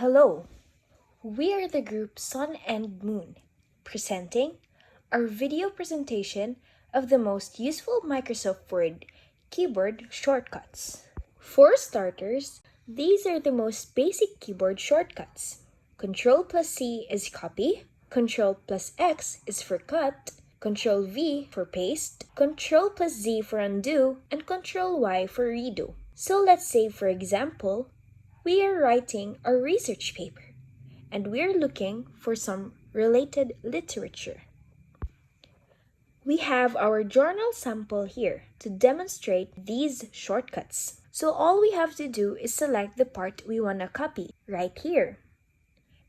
Hello, we are the group Sun and Moon, presenting our video presentation of the most useful Microsoft Word keyboard shortcuts. For starters, these are the most basic keyboard shortcuts. Control plus C is copy, Control plus X is for cut, Control V for paste, Control plus Z for undo, and Control Y for redo. So let's say, for example, we are writing a research paper and we're looking for some related literature. We have our journal sample here to demonstrate these shortcuts. So all we have to do is select the part we want to copy right here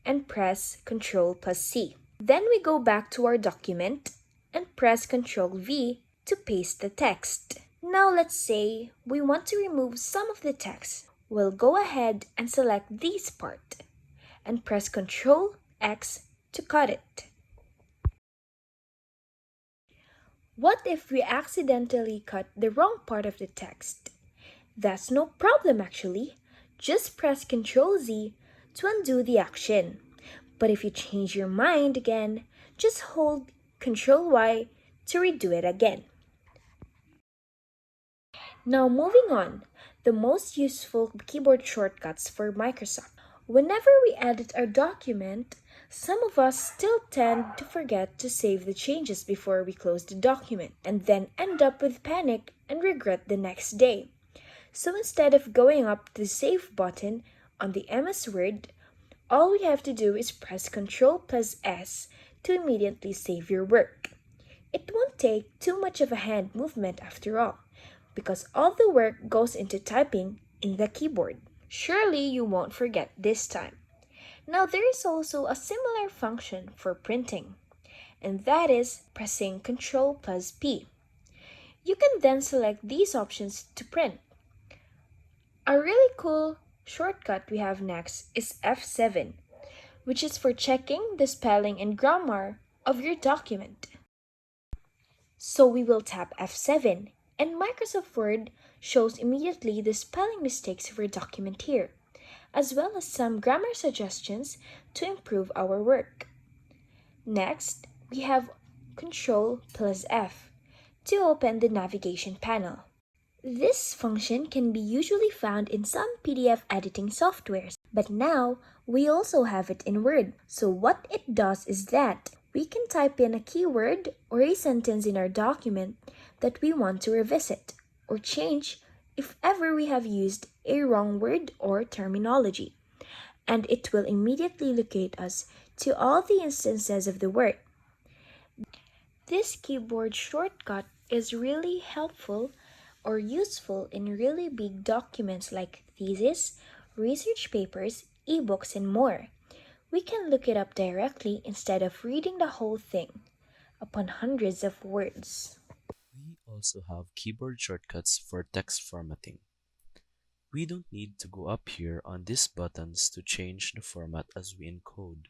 and press Ctrl plus C. Then we go back to our document and press Ctrl V to paste the text. Now let's say we want to remove some of the text. We'll go ahead and select this part and press Ctrl X to cut it. What if we accidentally cut the wrong part of the text? That's no problem actually. Just press Ctrl Z to undo the action. But if you change your mind again, just hold Ctrl Y to redo it again. Now moving on, the most useful keyboard shortcuts for Microsoft. Whenever we edit our document, some of us still tend to forget to save the changes before we close the document and then end up with panic and regret the next day. So instead of going up to the Save button on the MS Word, all we have to do is press Ctrl plus S to immediately save your work. It won't take too much of a hand movement after all, because all the work goes into typing in the keyboard. Surely you won't forget this time. Now there is also a similar function for printing, and that is pressing Ctrl plus P. You can then select these options to print. A really cool shortcut we have next is F7, which is for checking the spelling and grammar of your document. So we will tap F7 and Microsoft Word shows immediately the spelling mistakes of your document here, as well as some grammar suggestions to improve our work. Next, we have Ctrl plus F to open the navigation panel. This function can be usually found in some PDF editing softwares, but now we also have it in Word. So what it does is that we can type in a keyword or a sentence in our document that we want to revisit or change if ever we have used a wrong word or terminology, and it will immediately locate us to all the instances of the word. This keyboard shortcut is really helpful or useful in really big documents like thesis, research papers, ebooks, and more. We can look it up directly instead of reading the whole thing upon hundreds of words. We also have keyboard shortcuts for text formatting. We don't need to go up here on these buttons to change the format as we encode.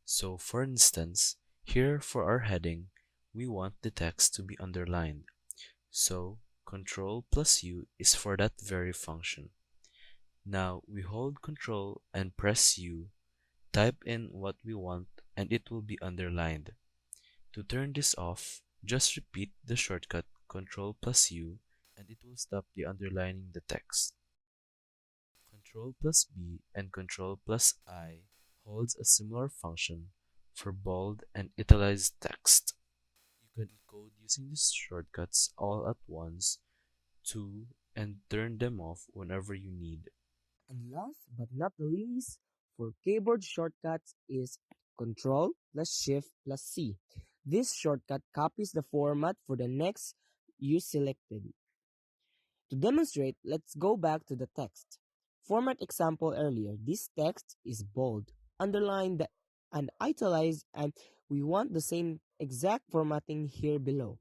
So for instance, here for our heading, we want the text to be underlined. So Ctrl plus U is for that very function. Now we hold Ctrl and press U, type in what we want, and it will be underlined. To turn this off, just repeat the shortcut Ctrl plus U and it will stop the underlining the text. Ctrl plus B and Ctrl plus I holds a similar function for bold and italicized text. You can encode using these shortcuts all at once too and turn them off whenever you need. And last but not the least, for keyboard shortcuts is Control plus Shift plus C. This shortcut copies the format for the next you selected. To demonstrate, let's go back to the text. Format example earlier, this text is bold, underlined, and italicized, and we want the same exact formatting here below.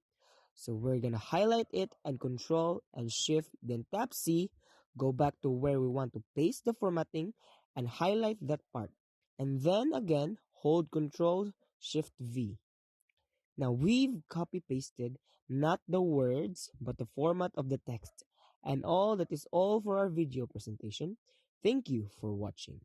So we're gonna highlight it and Control and Shift, then tap C, go back to where we want to paste the formatting and highlight that part. And then again, hold Control Shift V. Now we've copy pasted not the words but the format of the text. And all that is all for our video presentation. Thank you for watching.